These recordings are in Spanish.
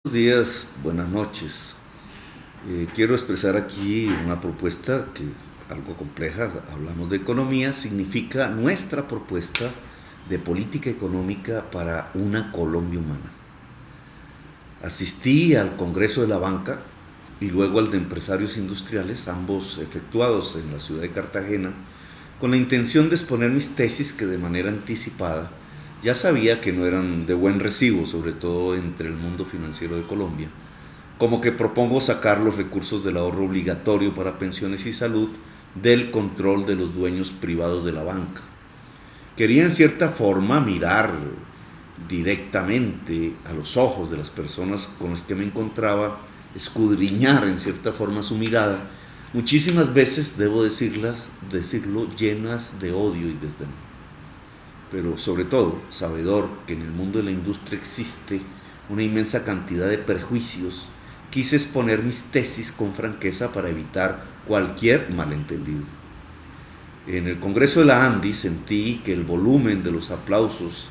Buenos días, buenas noches. Quiero expresar aquí una propuesta que algo compleja. Hablamos de economía, significa nuestra propuesta de política económica para una Colombia humana. Asistí al Congreso de la Banca y luego al de Empresarios Industriales, ambos efectuados en la ciudad de Cartagena, con la intención de exponer mis tesis que de manera anticipada ya sabía que no eran de buen recibo, sobre todo entre el mundo financiero de Colombia, como que propongo sacar los recursos del ahorro obligatorio para pensiones y salud del control de los dueños privados de la banca. Quería en cierta forma mirar directamente a los ojos de las personas con las que me encontraba, escudriñar en cierta forma su mirada, muchísimas veces, debo decirlo, llenas de odio y desdén. Pero sobre todo, sabedor que en el mundo de la industria existe una inmensa cantidad de prejuicios, quise exponer mis tesis con franqueza para evitar cualquier malentendido. En el Congreso de la ANDI sentí que el volumen de los aplausos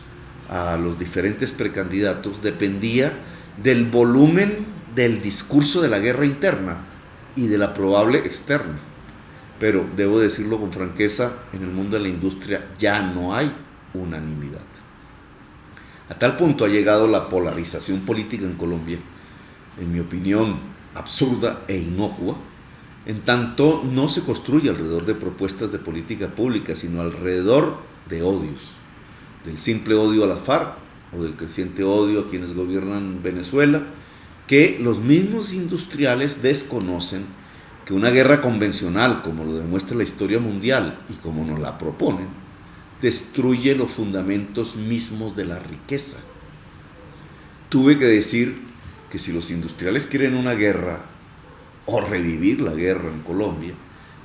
a los diferentes precandidatos dependía del volumen del discurso de la guerra interna y de la probable externa. Pero debo decirlo con franqueza, en el mundo de la industria ya no hay unanimidad. A tal punto ha llegado la polarización política en Colombia, en mi opinión absurda e inocua, en tanto no se construye alrededor de propuestas de política pública, sino alrededor de odios, del simple odio a la FARC o del creciente odio a quienes gobiernan Venezuela, que los mismos industriales desconocen que una guerra convencional, como lo demuestra la historia mundial y como nos la proponen, destruye los fundamentos mismos de la riqueza. Tuve que decir que si los industriales quieren una guerra o revivir la guerra en Colombia,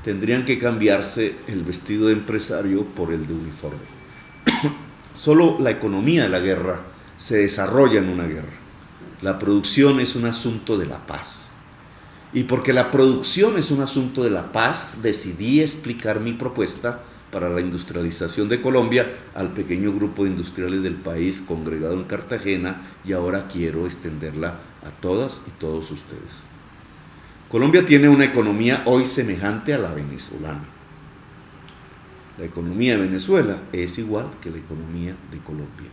tendrían que cambiarse el vestido de empresario por el de uniforme. Solo la economía de la guerra se desarrolla en una guerra. La producción es un asunto de la paz. Y porque la producción es un asunto de la paz, decidí explicar mi propuesta para la industrialización de Colombia al pequeño grupo de industriales del país congregado en Cartagena, y ahora quiero extenderla a todas y todos ustedes. Colombia tiene una economía hoy semejante a la venezolana. La economía de Venezuela es igual que la economía de Colombia.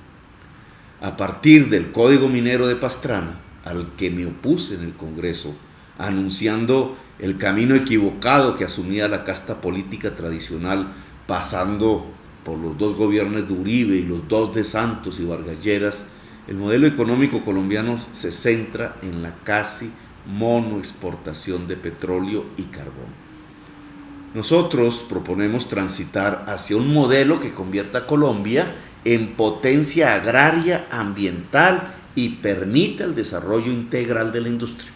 A partir del Código Minero de Pastrana, al que me opuse en el Congreso, anunciando el camino equivocado que asumía la casta política tradicional, pasando por los dos gobiernos de Uribe y los dos de Santos y Vargas Lleras, el modelo económico colombiano se centra en la casi monoexportación de petróleo y carbón. Nosotros proponemos transitar hacia un modelo que convierta a Colombia en potencia agraria, ambiental y permita el desarrollo integral de la industria.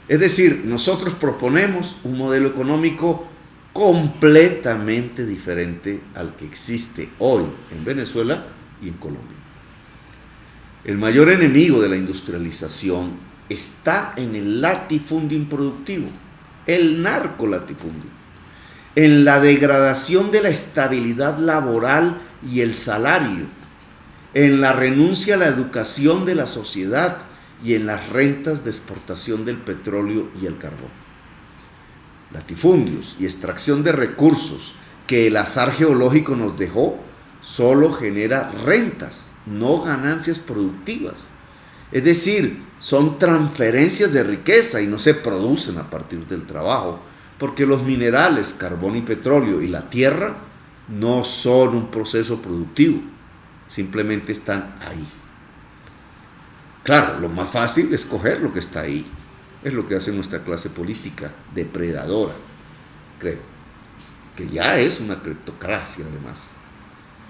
Es decir, nosotros proponemos un modelo económico completamente diferente al que existe hoy en Venezuela y en Colombia. El mayor enemigo de la industrialización está en el latifundio improductivo, el narcolatifundio, en la degradación de la estabilidad laboral y el salario, en la renuncia a la educación de la sociedad y en las rentas de exportación del petróleo y el carbón. Latifundios y extracción de recursos que el azar geológico nos dejó solo genera rentas, no ganancias productivas. Es decir, son transferencias de riqueza y no se producen a partir del trabajo, porque los minerales, carbón y petróleo y la tierra no son un proceso productivo, simplemente están ahí. Claro, lo más fácil es coger lo que está ahí. Es lo que hace nuestra clase política, depredadora, creo, que ya es una cleptocracia además.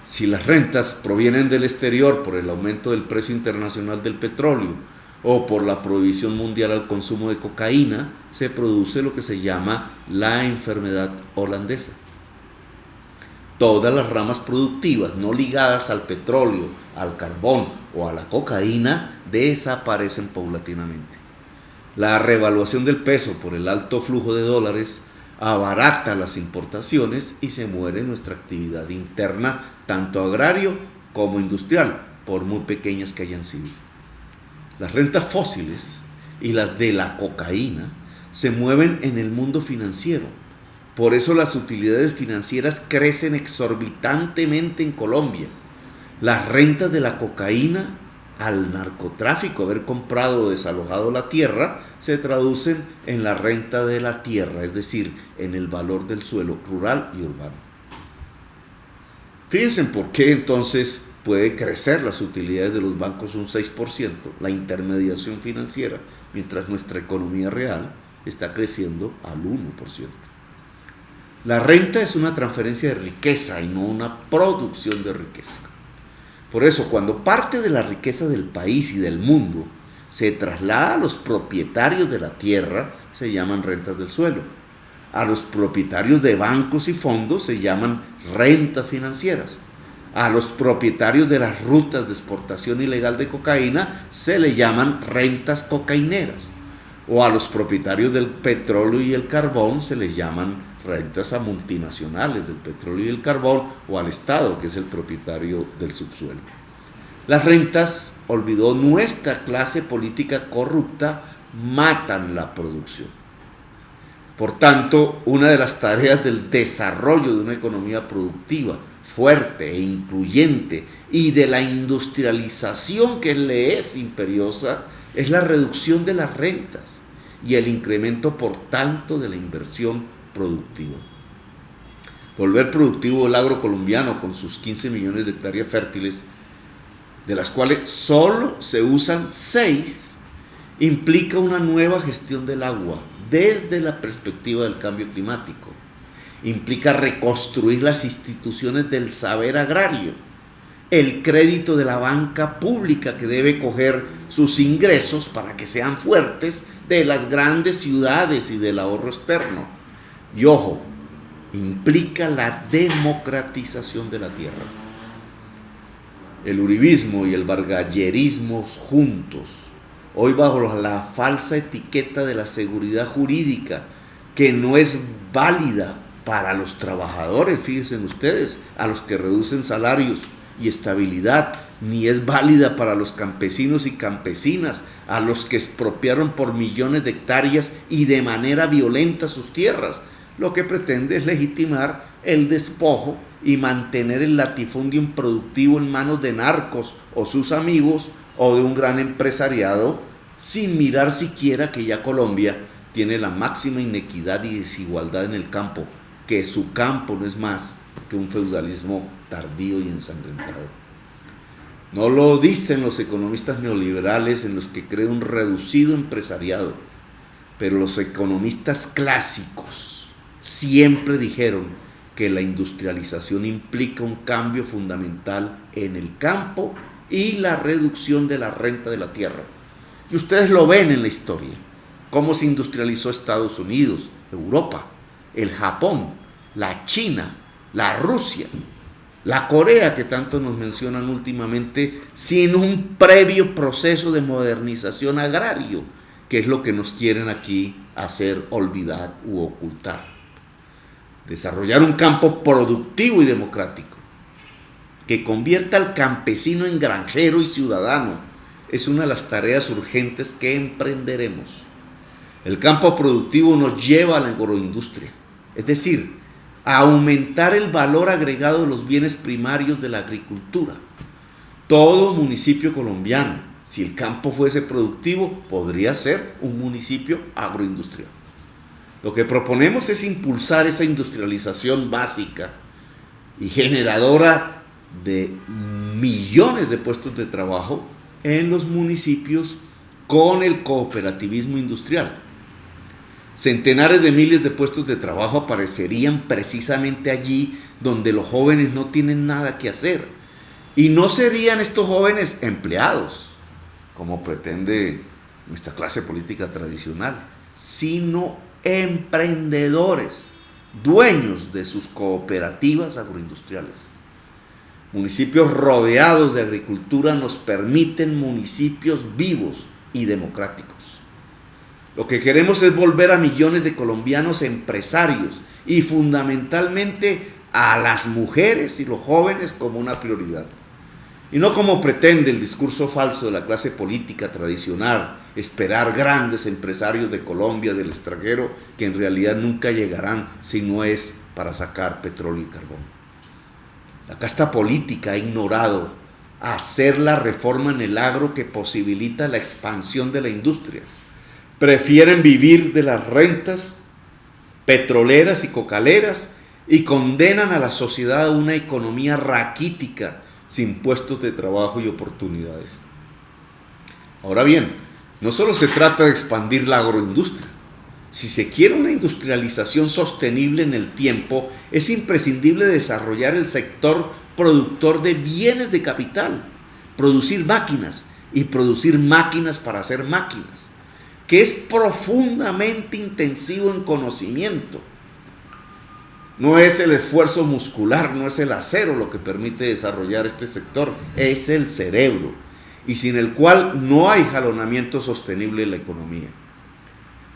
Si las rentas provienen del exterior por el aumento del precio internacional del petróleo o por la prohibición mundial al consumo de cocaína, se produce lo que se llama la enfermedad holandesa. Todas las ramas productivas no ligadas al petróleo, al carbón o a la cocaína desaparecen paulatinamente. La revaluación del peso por el alto flujo de dólares abarata las importaciones y se muere nuestra actividad interna, tanto agrario como industrial, por muy pequeñas que hayan sido. Las rentas fósiles y las de la cocaína se mueven en el mundo financiero. Por eso las utilidades financieras crecen exorbitantemente en Colombia. Las rentas de la cocaína al narcotráfico, haber comprado o desalojado la tierra, se traducen en la renta de la tierra, es decir, en el valor del suelo rural y urbano. Fíjense por qué entonces puede crecer las utilidades de los bancos un 6%, la intermediación financiera, mientras nuestra economía real está creciendo al 1%. La renta es una transferencia de riqueza y no una producción de riqueza. Por eso, cuando parte de la riqueza del país y del mundo se traslada a los propietarios de la tierra, se llaman rentas del suelo. A los propietarios de bancos y fondos se llaman rentas financieras. A los propietarios de las rutas de exportación ilegal de cocaína se le llaman rentas cocaineras. O a los propietarios del petróleo y el carbón se les llaman rentas a multinacionales del petróleo y el carbón, o al Estado, que es el propietario del subsuelo. Las rentas, olvidó nuestra clase política corrupta, matan la producción. Por tanto, una de las tareas del desarrollo de una economía productiva, fuerte e incluyente, y de la industrialización que le es imperiosa, es la reducción de las rentas y el incremento, por tanto, de la inversión productiva. Volver productivo el agro colombiano con sus 15 millones de hectáreas fértiles, de las cuales solo se usan 6, implica una nueva gestión del agua desde la perspectiva del cambio climático. Implica reconstruir las instituciones del saber agrario, el crédito de la banca pública que debe coger sus ingresos para que sean fuertes de las grandes ciudades y del ahorro externo. Y ojo, implica la democratización de la tierra. El uribismo y el vargallerismo juntos, hoy bajo la falsa etiqueta de la seguridad jurídica, que no es válida para los trabajadores, fíjense ustedes, a los que reducen salarios y estabilidad, ni es válida para los campesinos y campesinas, a los que expropiaron por millones de hectáreas y de manera violenta sus tierras. Lo que pretende es legitimar el despojo y mantener el latifundio improductivo en manos de narcos o sus amigos o de un gran empresariado, sin mirar siquiera que ya Colombia tiene la máxima inequidad y desigualdad en el campo, que su campo no es más que un feudalismo tardío y ensangrentado. No lo dicen los economistas neoliberales, en los que cree un reducido empresariado, pero los economistas clásicos siempre dijeron que la industrialización implica un cambio fundamental en el campo y la reducción de la renta de la tierra. Y ustedes lo ven en la historia, cómo se industrializó Estados Unidos, Europa, el Japón, la China, la Rusia, la Corea, que tanto nos mencionan últimamente, sin un previo proceso de modernización agrario, que es lo que nos quieren aquí hacer olvidar u ocultar. Desarrollar un campo productivo y democrático que convierta al campesino en granjero y ciudadano es una de las tareas urgentes que emprenderemos. El campo productivo nos lleva a la agroindustria, es decir, a aumentar el valor agregado de los bienes primarios de la agricultura. Todo municipio colombiano, si el campo fuese productivo, podría ser un municipio agroindustrial. Lo que proponemos es impulsar esa industrialización básica y generadora de millones de puestos de trabajo en los municipios con el cooperativismo industrial. Centenares de miles de puestos de trabajo aparecerían precisamente allí donde los jóvenes no tienen nada que hacer. Y no serían estos jóvenes empleados, como pretende nuestra clase política tradicional, sino emprendedores, dueños de sus cooperativas agroindustriales. Municipios rodeados de agricultura nos permiten municipios vivos y democráticos. Lo que queremos es volver a millones de colombianos empresarios y fundamentalmente a las mujeres y los jóvenes como una prioridad. Y no como pretende el discurso falso de la clase política tradicional, esperar grandes empresarios de Colombia, del extranjero, que en realidad nunca llegarán si no es para sacar petróleo y carbón. La casta política ha ignorado hacer la reforma en el agro que posibilita la expansión de la industria. Prefieren vivir de las rentas petroleras y cocaleras y condenan a la sociedad a una economía raquítica, sin puestos de trabajo y oportunidades. Ahora bien, no solo se trata de expandir la agroindustria. Si se quiere una industrialización sostenible en el tiempo, es imprescindible desarrollar el sector productor de bienes de capital, producir máquinas y producir máquinas para hacer máquinas, que es profundamente intensivo en conocimiento. No es el esfuerzo muscular, no es el acero lo que permite desarrollar este sector, es el cerebro, y sin el cual no hay jalonamiento sostenible en la economía.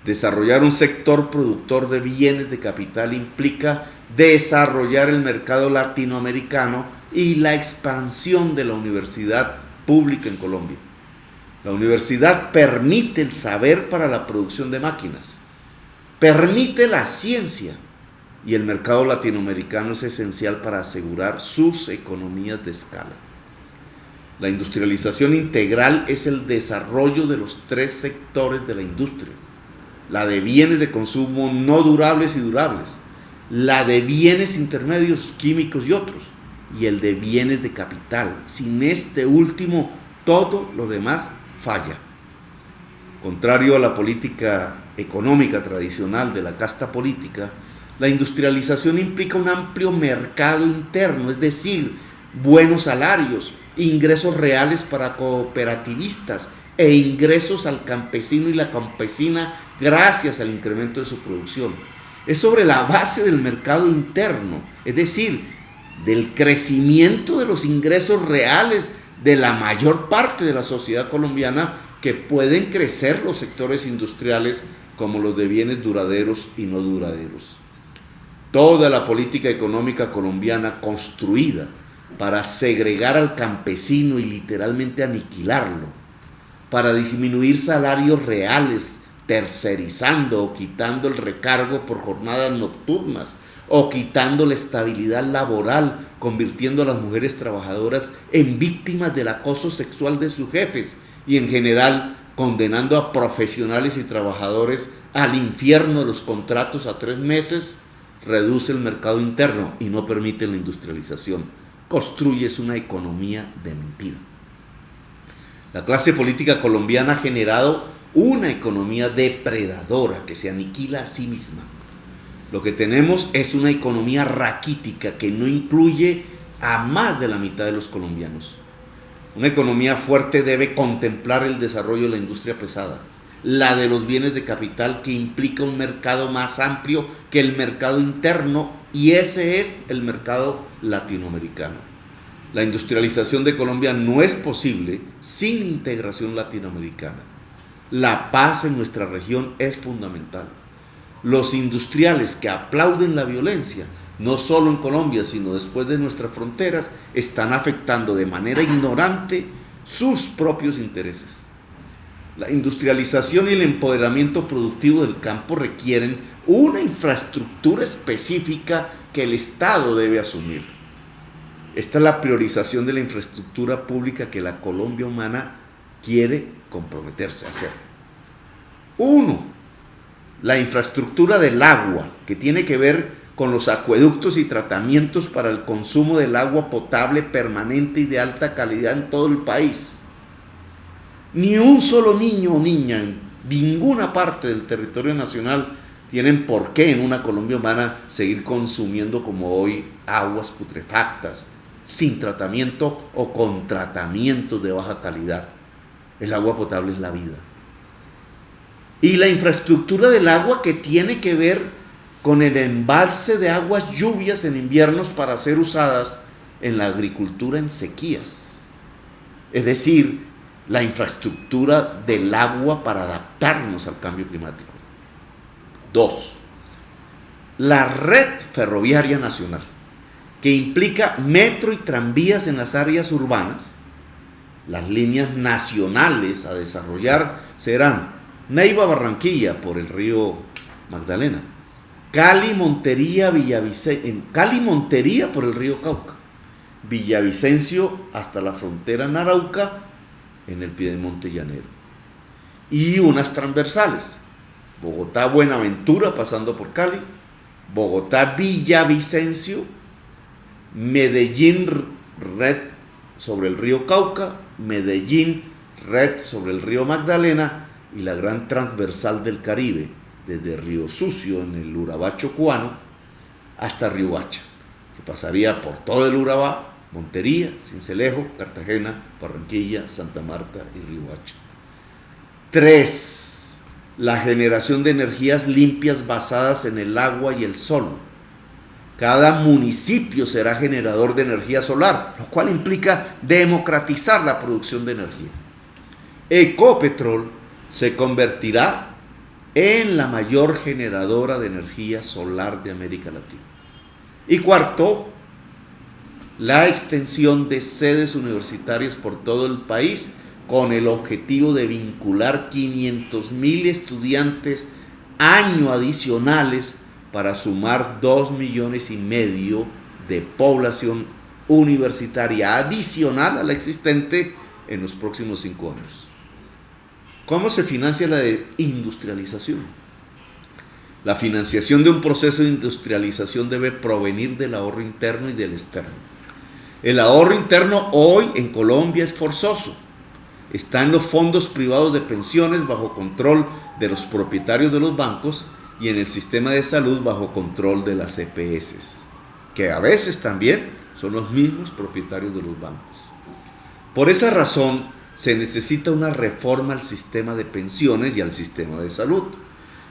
Desarrollar un sector productor de bienes de capital implica desarrollar el mercado latinoamericano y la expansión de la universidad pública en Colombia. La universidad permite el saber para la producción de máquinas, permite la ciencia, y el mercado latinoamericano es esencial para asegurar sus economías de escala. La industrialización integral es el desarrollo de los tres sectores de la industria: la de bienes de consumo no durables y durables, la de bienes intermedios, químicos y otros, y el de bienes de capital. Sin este último, todo lo demás falla. Contrario a la política económica tradicional de la casta política, la industrialización implica un amplio mercado interno, es decir, buenos salarios, ingresos reales para cooperativistas e ingresos al campesino y la campesina gracias al incremento de su producción. Es sobre la base del mercado interno, es decir, del crecimiento de los ingresos reales de la mayor parte de la sociedad colombiana, que pueden crecer los sectores industriales como los de bienes duraderos y no duraderos. Toda la política económica colombiana construida para segregar al campesino y literalmente aniquilarlo, para disminuir salarios reales, tercerizando o quitando el recargo por jornadas nocturnas, o quitando la estabilidad laboral, convirtiendo a las mujeres trabajadoras en víctimas del acoso sexual de sus jefes, y en general condenando a profesionales y trabajadores al infierno de los contratos a 3 meses, reduce el mercado interno y no permite la industrialización. Construyes una economía de mentira. La clase política colombiana ha generado una economía depredadora que se aniquila a sí misma. Lo que tenemos es una economía raquítica que no incluye a más de la mitad de los colombianos. Una economía fuerte debe contemplar el desarrollo de la industria pesada, la de los bienes de capital, que implica un mercado más amplio que el mercado interno, y ese es el mercado latinoamericano. La industrialización de Colombia no es posible sin integración latinoamericana. La paz en nuestra región es fundamental. Los industriales que aplauden la violencia, no solo en Colombia, sino después de nuestras fronteras, están afectando de manera ignorante sus propios intereses. La industrialización y el empoderamiento productivo del campo requieren una infraestructura específica que el Estado debe asumir. Esta es la priorización de la infraestructura pública que la Colombia humana quiere comprometerse a hacer. 1. La infraestructura del agua, que tiene que ver con los acueductos y tratamientos para el consumo del agua potable permanente y de alta calidad en todo el país. Ni un solo niño o niña en ninguna parte del territorio nacional tienen por qué en una Colombia humana seguir consumiendo como hoy aguas putrefactas, sin tratamiento o con tratamientos de baja calidad. El agua potable es la vida. Y la infraestructura del agua, que tiene que ver con el embalse de aguas lluvias en inviernos para ser usadas en la agricultura en sequías. Es decir, la infraestructura del agua para adaptarnos al cambio climático. 2. La red ferroviaria nacional, que implica metro y tranvías en las áreas urbanas, Las líneas nacionales a desarrollar serán Neiva-Barranquilla por el río Magdalena, Cali-Montería por el río Cauca, Villavicencio hasta la frontera en Arauca en el Piedemonte llanero, y unas transversales, Bogotá-Buenaventura pasando por Cali, Bogotá-Villavicencio, Medellín-Red sobre el río Cauca, Medellín-Red sobre el río Magdalena y la gran transversal del Caribe, desde Río Sucio en el Urabá chocuano hasta Riohacha, que pasaría por todo el Urabá, Montería, Sincelejo, Cartagena, Barranquilla, Santa Marta y Riohacha. 3. La generación de energías limpias basadas en el agua y el sol. Cada municipio será generador de energía solar, lo cual implica democratizar la producción de energía. Ecopetrol se convertirá en la mayor generadora de energía solar de América Latina. Y 4, la extensión de sedes universitarias por todo el país con el objetivo de vincular 500,000 estudiantes año adicionales para sumar 2,5 millones de población universitaria adicional a la existente en los próximos 5 años. ¿Cómo se financia la industrialización? La financiación de un proceso de industrialización debe provenir del ahorro interno y del externo. El ahorro interno hoy en Colombia es forzoso. Está en los fondos privados de pensiones bajo control de los propietarios de los bancos y en el sistema de salud bajo control de las EPS, que a veces también son los mismos propietarios de los bancos. Por esa razón, se necesita una reforma al sistema de pensiones y al sistema de salud,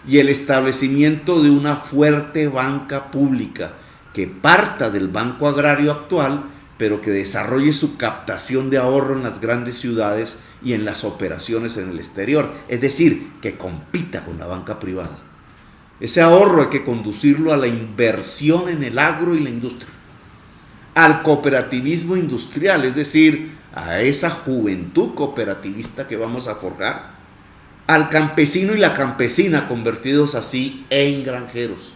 y el establecimiento de una fuerte banca pública que parta del Banco Agrario actual, pero que desarrolle su captación de ahorro en las grandes ciudades y en las operaciones en el exterior, es decir, que compita con la banca privada. Ese ahorro hay que conducirlo a la inversión en el agro y la industria, al cooperativismo industrial, es decir, a esa juventud cooperativista que vamos a forjar, al campesino y la campesina convertidos así en granjeros.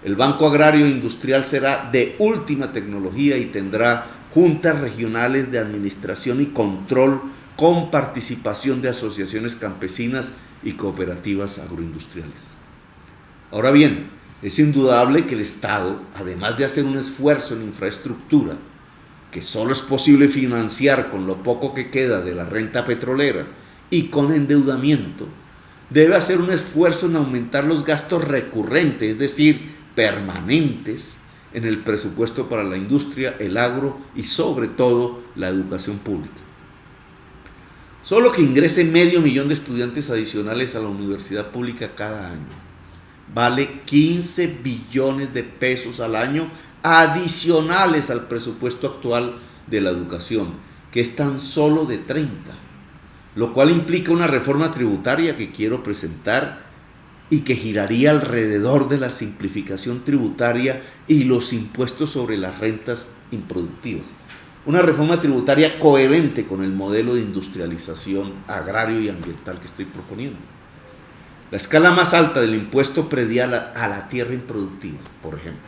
El Banco Agrario e Industrial será de última tecnología y tendrá juntas regionales de administración y control con participación de asociaciones campesinas y cooperativas agroindustriales. Ahora bien, es indudable que el Estado, además de hacer un esfuerzo en infraestructura, que solo es posible financiar con lo poco que queda de la renta petrolera y con endeudamiento, debe hacer un esfuerzo en aumentar los gastos recurrentes, es decir, permanentes, en el presupuesto para la industria, el agro y sobre todo la educación pública. Solo que ingrese 500,000 de estudiantes adicionales a la universidad pública cada año vale 15 billones de pesos al año adicionales al presupuesto actual de la educación, que es tan solo de 30, lo cual implica una reforma tributaria que quiero presentar y que giraría alrededor de la simplificación tributaria y los impuestos sobre las rentas improductivas. Una reforma tributaria coherente con el modelo de industrialización agrario y ambiental que estoy proponiendo. La escala más alta del impuesto predial a la tierra improductiva, por ejemplo.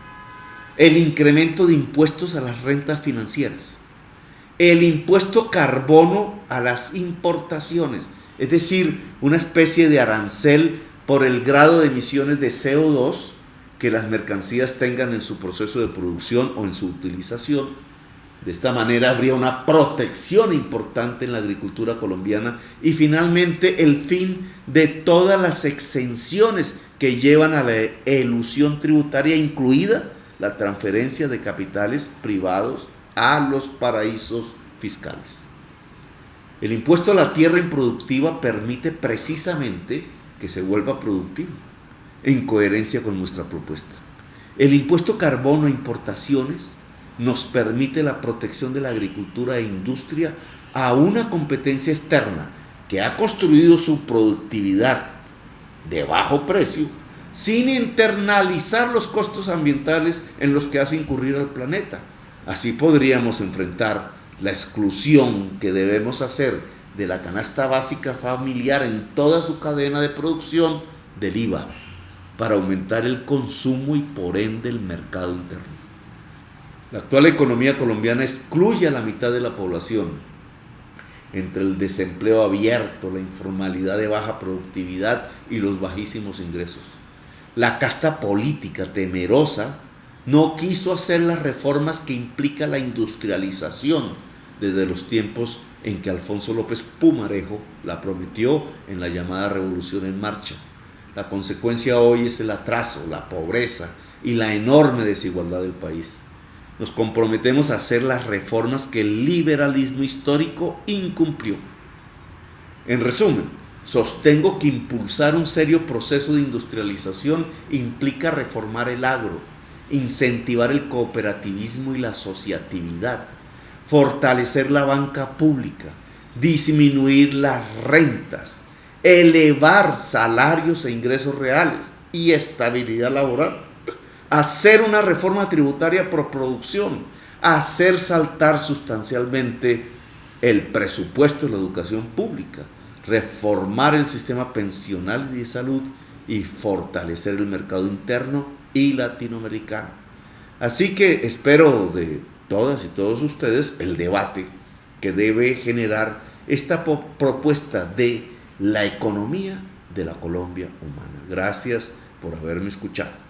El incremento de impuestos a las rentas financieras. El impuesto carbono a las importaciones, es decir, una especie de arancel por el grado de emisiones de CO2 que las mercancías tengan en su proceso de producción o en su utilización. De esta manera habría una protección importante en la agricultura colombiana y finalmente el fin de todas las exenciones que llevan a la elusión tributaria, incluida la transferencia de capitales privados a los paraísos fiscales. El impuesto a la tierra improductiva permite precisamente que se vuelva productivo, en coherencia con nuestra propuesta. El impuesto carbono a importaciones nos permite la protección de la agricultura e industria a una competencia externa que ha construido su productividad de bajo precio sin internalizar los costos ambientales en los que hace incurrir al planeta. Así podríamos enfrentar la exclusión que debemos hacer de la canasta básica familiar en toda su cadena de producción del IVA para aumentar el consumo y por ende el mercado interno. La actual economía colombiana excluye a la mitad de la población entre el desempleo abierto, la informalidad de baja productividad y los bajísimos ingresos. La casta política temerosa no quiso hacer las reformas que implica la industrialización desde los tiempos en que Alfonso López Pumarejo la prometió en la llamada Revolución en Marcha. La consecuencia hoy es el atraso, la pobreza y la enorme desigualdad del país. Nos comprometemos a hacer las reformas que el liberalismo histórico incumplió. En resumen, sostengo que impulsar un serio proceso de industrialización implica reformar el agro, incentivar el cooperativismo y la asociatividad, fortalecer la banca pública, disminuir las rentas, elevar salarios e ingresos reales y estabilidad laboral, hacer una reforma tributaria por producción, hacer saltar sustancialmente el presupuesto de la educación pública, reformar el sistema pensional y de salud y fortalecer el mercado interno y latinoamericano. Así que espero de todas y todos ustedes el debate que debe generar esta propuesta de la economía de la Colombia humana. Gracias por haberme escuchado.